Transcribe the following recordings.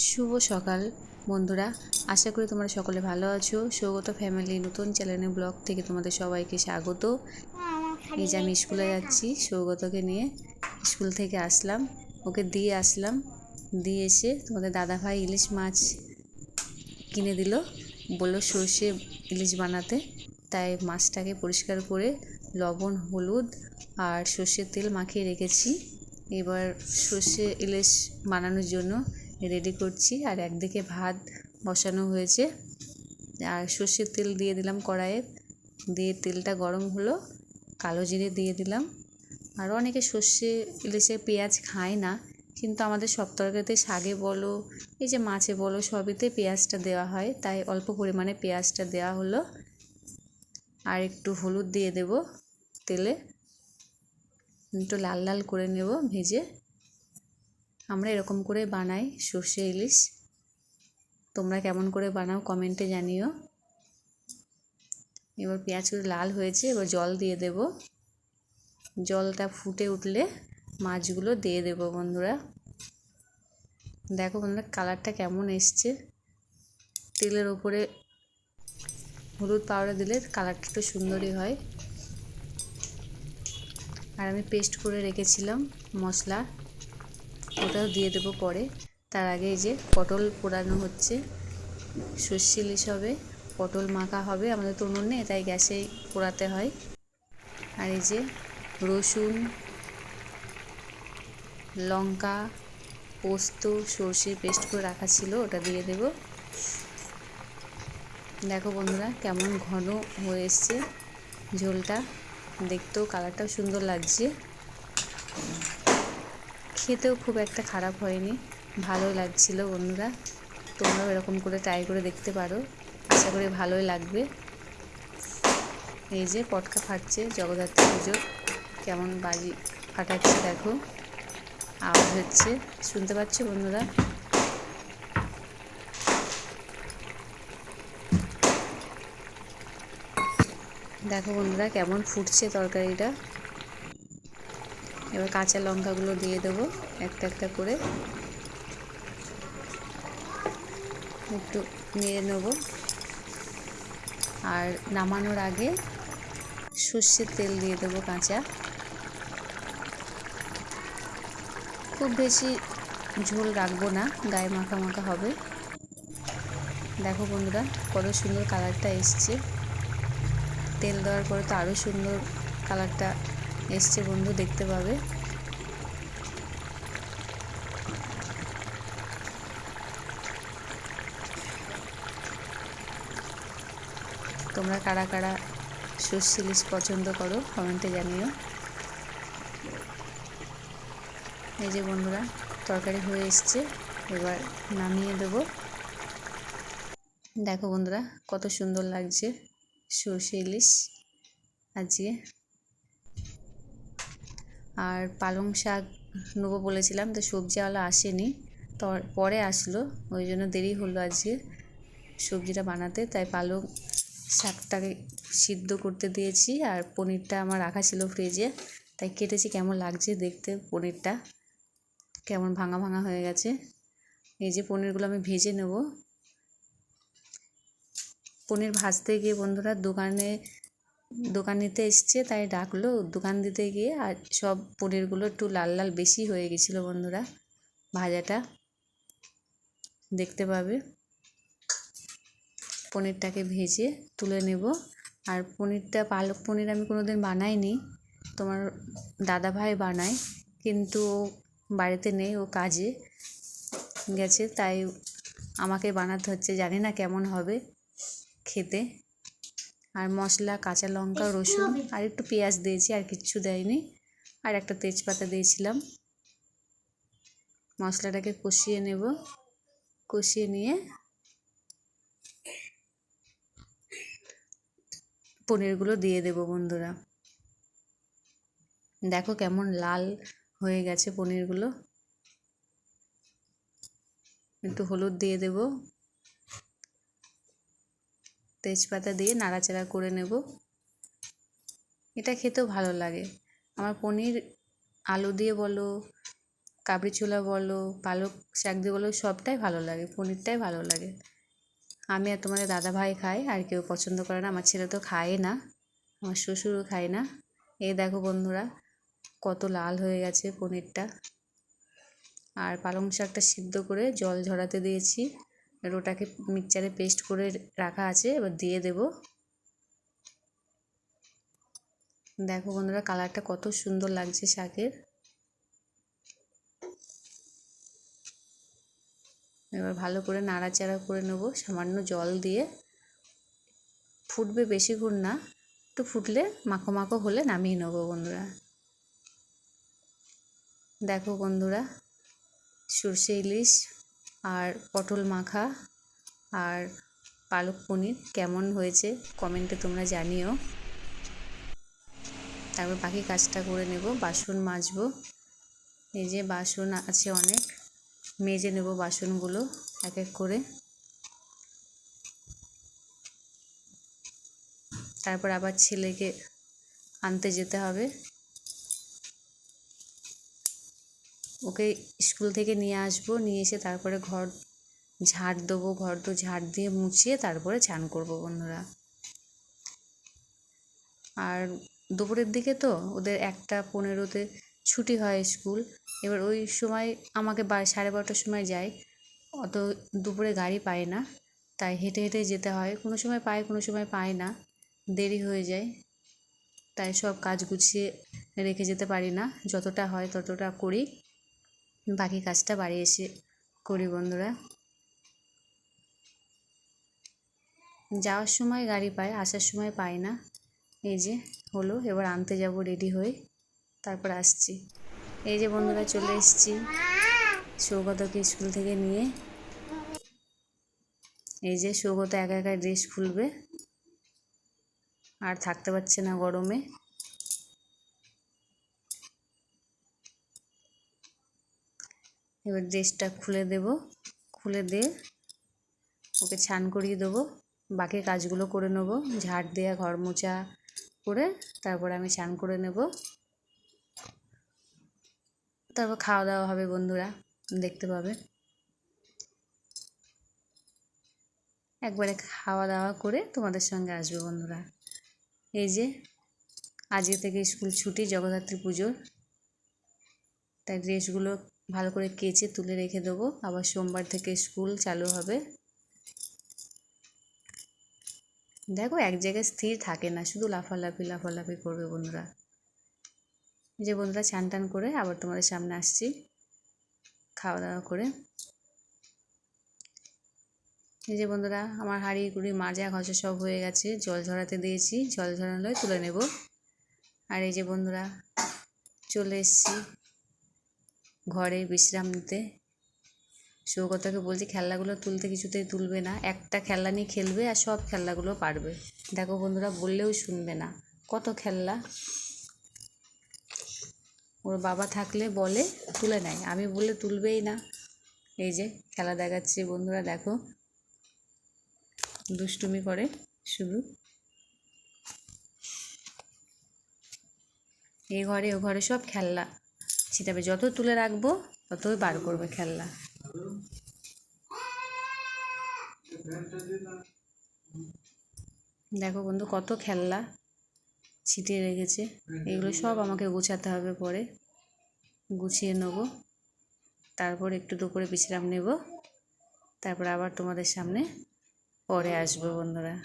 শুভ সকাল বন্ধুরা, আশা করি তোমরা সকলে ভালো আছো। সৌগত ফ্যামিলি নতুন চ্যানেলের ব্লগ থেকে তোমাদের সবাইকে স্বাগত। এই যে আমি স্কুলে যাচ্ছি, সৌগতকে নিয়ে স্কুল থেকে আসলাম, ওকে দিয়ে আসলাম। দিয়ে এসে তোমাদের দাদাভাই ইলিশ মাছ কিনে দিল, বললো সর্ষে ইলিশ বানাতে। তাই মাছটাকে পরিষ্কার করে লবণ, হলুদ আর সর্ষের তেল মাখিয়ে রেখেছি। এবার সর্ষে ইলিশ বানানোর জন্য রেডি করছি। আর একদিকে ভাত বসানো হয়েছে, আর সর্ষের তেল দিয়ে দিলাম কড়াইয়ে। দিয়ে তেলটা গরম হলো, কালো জিরে দিয়ে দিলাম। আর অনেকে সর্ষে ইলিশে পেঁয়াজ খায় না, কিন্তু আমাদের সব তরকারিতে, শাকে বলো, এই যে মাছে বলো, সবইতে পেঁয়াজটা দেওয়া হয়, তাই অল্প পরিমাণে পেঁয়াজটা দেওয়া হলো। আর একটু হলুদ দিয়ে দেব তেলে, একটু লাল লাল করে নেব ভেজে। আমরা এরকম করে বানাই সর্ষে ইলিশ। তোমরা কেমন করে বানাও কমেন্টে জানিও। এবার পেঁয়াজগুলো লাল হয়েছে, এবার জল দিয়ে দেব। জলটা ফুটে উঠলে মাছগুলো দিয়ে দেব বন্ধুরা। দেখো বন্ধুরা, কালারটা কেমন এসছে। তেলের ওপরে হলুদ পাউডার দিলে কালারটা একটু সুন্দরই হয়। আর আমি পেস্ট করে রেখেছিলাম মশলা, ওটাও দিয়ে দেবো পরে। তার আগে এই যে পটল পোড়ানো হচ্ছে, সর্ষে ইলিশ হবে, পটল মাখা হবে। আমাদের তো উনুন নেই, তাই গ্যাসেই পোড়াতে হয়। আর এই যে রসুন, লঙ্কা, পোস্ত, সর্ষে পেস্ট করে রাখা ছিল, ওটা দিয়ে দেব। দেখো বন্ধুরা কেমন ঘন হয়ে এসছে ঝোলটা, দেখতেও কালারটাও সুন্দর লাগছে। খেতেও খুব একটা খারাপ হয়নি, ভালোই লাগছিল বন্ধুরা। তোমরাও এরকম করে ট্রাই করে দেখতে পারো, আশা করি ভালোই লাগবে। এই যে পটকা ফাটছে, জগদ্ধাত্রী পুজো কেমন বাজি ফাটাচ্ছে দেখো, আওয়াজ হচ্ছে, শুনতে পাচ্ছ বন্ধুরা? দেখো বন্ধুরা কেমন ফুটছে তরকারিটা। এবার কাঁচা লঙ্কাগুলো দিয়ে দেবো একটা একটা করে, একটু নেড়ে নেব। আর নামানোর আগে সর্ষের তেল দিয়ে দেবো কাঁচা। খুব বেশি ঝোল রাখবো না, গায়ে মাখা মাখা হবে। দেখো বন্ধুরা কত সুন্দর কালারটা এসছে। তেল দেওয়ার পরে তো আরও সুন্দর কালারটা এসছে বন্ধু, দেখতে পাবে। তোমরা কারা কারা সর্ষে ইলিশ পছন্দ করো কমেন্টে জানিও। এই যে বন্ধুরা তরকারি হয়ে এসছে, এবার নামিয়ে দেবো। দেখো বন্ধুরা কত সুন্দর লাগছে সর্ষে ইলিশ আজকে। আর পালং শাক নেবো বলেছিলাম, তো সবজিওয়ালা আসেনি, তো পরে আসলো, ওই জন্য দেরি হলো আজকে সবজিটা বানাতে। তাই পালং শাকটাকে সিদ্ধ করতে দিয়েছি। আর পনিরটা আমার রাখা ছিল ফ্রিজে, তাই কেটেছি। কেমন লাগছে দেখতে পনিরটা, কেমন ভাঙা ভাঙা হয়ে গেছে। এই যে পনিরগুলো আমি ভেজে নেব। পনির ভাজতে গিয়ে বন্ধুরা দোকান নিতে এসছে, তাই ডাকলো দোকান দিতে গিয়ে, আর সব পনিরগুলো একটু লাল লাল বেশি হয়ে গেছিলো বন্ধুরা ভাজাটা, দেখতে পাবে। পনিরটাকে ভেজে তুলে নেব। আর পনিরটা, পালক পনির আমি কোনোদিন বানাইনি, তোমার দাদাভাই বানায়, কিন্তু ও বাড়িতে নেই, ও কাজে গেছে, তাই আমাকে বানাতে হচ্ছে। জানি না কেমন হবে খেতে। আর মশলা কাঁচা লঙ্কা, রসুন আর একটু পেঁয়াজ দিয়েছি, আর কিচ্ছু দেয়নি। আর একটা তেজপাতা দিয়েছিলাম। মশলাটাকে কষিয়ে নেব, কষিয়ে নিয়ে পনিরগুলো দিয়ে দেব বন্ধুরা। দেখো কেমন লাল হয়ে গেছে পনিরগুলো। একটু হলুদ দিয়ে দেব, তেজপাতা দিয়ে নাড়াচাড়া করে নেব। এটা খেতেও ভালো লাগে। আমার পনির আলু দিয়ে বলো, কাবলি ছোলা বলো, পালক শাক দিয়ে বলো, সবটাই ভালো লাগে, পনিরটাই ভালো লাগে। আমি আর তোমাদের দাদাভাই খাই, আর কেউ পছন্দ করে না। আমার ছেলে তো খায় না, আমার শ্বশুরও খায় না। এই দেখো বন্ধুরা, কত লাল হয়ে গেছে পনিরটা। আর পালং শাকটা সিদ্ধ করে জল ঝরাতে দিয়েছি, আর ওটাকে মিক্সচারে পেস্ট করে রাখা আছে, এবার দিয়ে দেব। দেখো বন্ধুরা, কালারটা কত সুন্দর লাগছে শাকের। এবার ভালো করে নাড়াচাড়া করে নেব সামান্য জল দিয়ে। ফুটবে বেশিক্ষণ না, একটু ফুটলে মাখো মাখো হলে নামিয়ে নেবো বন্ধুরা। দেখো বন্ধুরা, সর্ষে ইলিশ আর পটল মাখা আর পালক পনির কেমন হয়েছে কমেন্টে তোমরা জানিও। তারপর বাকি কাজটা করে নেব, বাসন মাজবো। এই যে বাসন আছে অনেক, মেজে নেব বাসনগুলো এক এক করে। তারপর আবার ছেলেকে আনতে যেতে হবে, ওকে স্কুল থেকে নিয়ে আসবো, নিয়ে এসে তারপরে ঘর ঝাড় দেবো, ঘর তো ঝাড় দিয়ে মুছিয়ে তারপরে চান করব বন্ধুরা। আর দুপুরের দিকে তো ওদের 1:15-তে ছুটি হয় স্কুল, এবার ওই সময় আমাকে 12:30টার সময় যাই, অত দুপুরে গাড়ি পাই না, তাই হেঁটে হেঁটে যেতে হয়। কোনো সময় পাই, কোনো সময় পাই না, দেরি হয়ে যায়, তাই সব কাজ গুছিয়ে রেখে যেতে পারি না। যতটা হয় ততটা করি, বাকি কাজটা বাড়ি এসে করি বন্ধুরা। যাওয়ার সময় গাড়ি পাই, আসার সময় পাই না। এই যে হলো, এবার আনতে যাব রেডি হয়ে, তারপর আসছি। এই যে বন্ধুরা, চলে এসেছি সৌগতকে স্কুল থেকে নিয়ে। এই যে সৌগত একা একা ড্রেস খুলবে, আর থাকতে পারছে না গরমে। এবার ড্রেসটা খুলে দেব, খুলে দিয়ে ওকে স্নান করিয়ে দেবো, বাকি কাজগুলো করে নেব, ঝাড় দেওয়া, ঘর মোছা করে তারপরে আমি স্নান করে নেব। তারপর খাওয়া দাওয়া হবে বন্ধুরা, দেখতে পাবে। একবারে খাওয়া দাওয়া করে তোমাদের সঙ্গে আসবে বন্ধুরা। এই যে আজকে থেকে স্কুল ছুটি, জগদ্ধাত্রী পুজোর, তাই ড্রেসগুলো ভালো করে কেচে তুলে রেখে দেবো, আবার সোমবার থেকে স্কুল চালু হবে। দেখো এক জায়গায় স্থির থাকে না, শুধু লাফালাফি করবে বন্ধুরা। যে বন্ধুরা, চান টান করে আবার তোমাদের সামনে আসছি খাওয়া দাওয়া করে। এই যে বন্ধুরা, আমার হাঁড়ি কুড়ি মাজা ঘষা সব হয়ে গেছে, জল ঝরাতে দিয়েছি, জল ঝরানো তুলে নেব। আর এই যে বন্ধুরা, চলে এসেছি ঘরে বিশ্রাম নিতে। সৌগতকে বলছি খেলনাগুলো তুলতে, কিছুতেই তুলবে না, একটা খেলনা নিয়ে খেলবে আর সব খেলনাগুলো পারবে। দেখো বন্ধুরা, বললেও শুনবে না, কত খেলনা। ওর বাবা থাকলে বলে তুলে নেয়, আমি বললে তুলবেই না। এই যে খেলা দেখাচ্ছে বন্ধুরা, দেখো দুষ্টুমি করে শুধু। এই ঘরে ও ঘরে সব খেলনা ছিটাবে, যত তুলে রাখবো ততই বার করবে খেলনা। দেখো বন্ধু, কত খেলনা ছিটিয়ে রেখেছে, এগুলো সব আমাকে গোছাতে হবে, পরে গুছিয়ে নেব। তারপর একটু দুপুরে বিশ্রাম নেব, তারপর আবার তোমাদের সামনে পরে আসবো বন্ধুরা।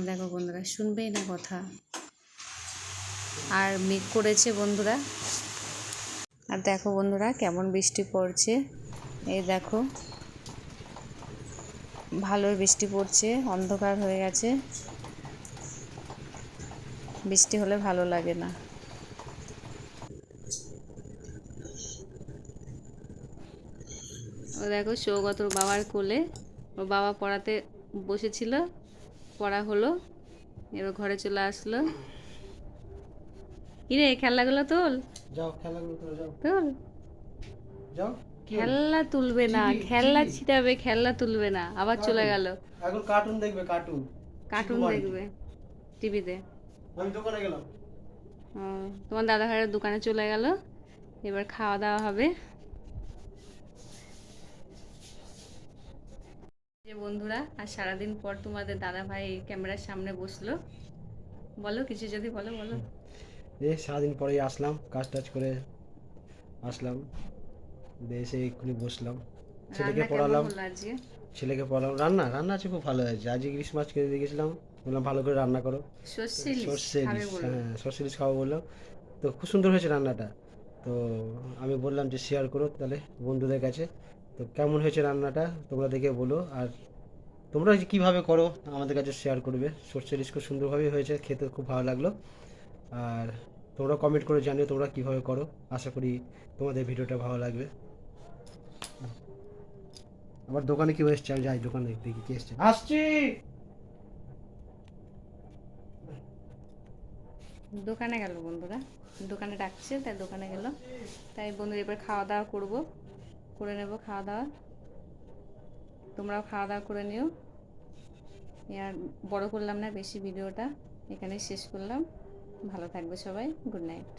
দেখো বন্ধুরা, শুনবেই না কথা, আর মেঘ করেছে বন্ধুরা। আর দেখো বন্ধুরা, কেমন বৃষ্টি পড়ছে, এই দেখো ভালোই বৃষ্টি পড়ছে, অন্ধকার হয়ে গেছে। বৃষ্টি হলে ভালো লাগে না। ও দেখো সৌগত ওর বাবার কোলে, ওর বাবা পড়াতে বসেছিল, পড়া হলো, এবার ঘরে চলে আসলো। কিরে খেলনাগুলো তোল, যাও খেলাগুলো করে যাও, তোল। যাও। খেলনা তুলবে না, খেলনা ছিটাবে, খেলনা তুলবে না, আবার চলে গেল। এখন কার্টুন দেখবে, কার্টুন কার্টুন দেখবে টিভিতে। আমি দোকানে গেলাম। তোমার দাদা ভাইয়ের দোকানে চলে গেল, এবার খাওয়া দাওয়া হবে। যে বন্ধুরা, আর সারাদিন পর তোমাদের দাদা ভাই ক্যামেরার সামনে বসলো, বলো কিছু যদি বলো বলো। এই সারাদিন পরেই আসলাম, কাজ টাজ করে আসলাম, দিয়ে এসে এক্ষুনি বসলাম, ছেলেকে রান্না কেমন পড়ালাম। হলো আজকে? ছেলেকে পড়ালাম। রান্না রান্না আছে খুব ভালো হয়েছে। আজকে ইলিশ মাছ কিনে দিয়ে গেছিলাম, বললাম ভালো করে রান্না করো। সর্ষে ইলিশ সর্ষে খাবে ইলিশ, বললো। হ্যাঁ সর্ষে ইলিশ খাবো বললাম। তো খুব সুন্দর হয়েছে রান্নাটা। তো আমি বললাম যে শেয়ার করো তাহলে বন্ধুদের কাছে। তো কেমন হয়েছে রান্নাটা তোমরা দেখে বলো, আর তোমরা যে কীভাবে করো আমাদের কাছে শেয়ার করবে। সর্ষে ইলিশ খুব সুন্দরভাবেই হয়েছে, খেতে খুব ভালো লাগলো। আর তোমরা কমেন্ট করে জানিও তোমরা কীভাবে করো। আশা করি তোমাদের ভিডিওটা ভালো লাগবে। আমার দোকানে কেউ এসছে, আমি যাই দোকানে দেখি কে এসছে। আসছি। দোকানে গেল বন্ধুরা, দোকানে ডাকছে তাই দোকানে গেল। তাই বন্ধুরা এবার খাওয়া দাওয়া করে নেব খাওয়া দাওয়া। তোমরাও খাওয়া দাওয়া করে নিও। আর বড় করলাম না বেশি ভিডিওটা, এখানেই শেষ করলাম। ভালো থাকবে সবাই, গুড নাইট।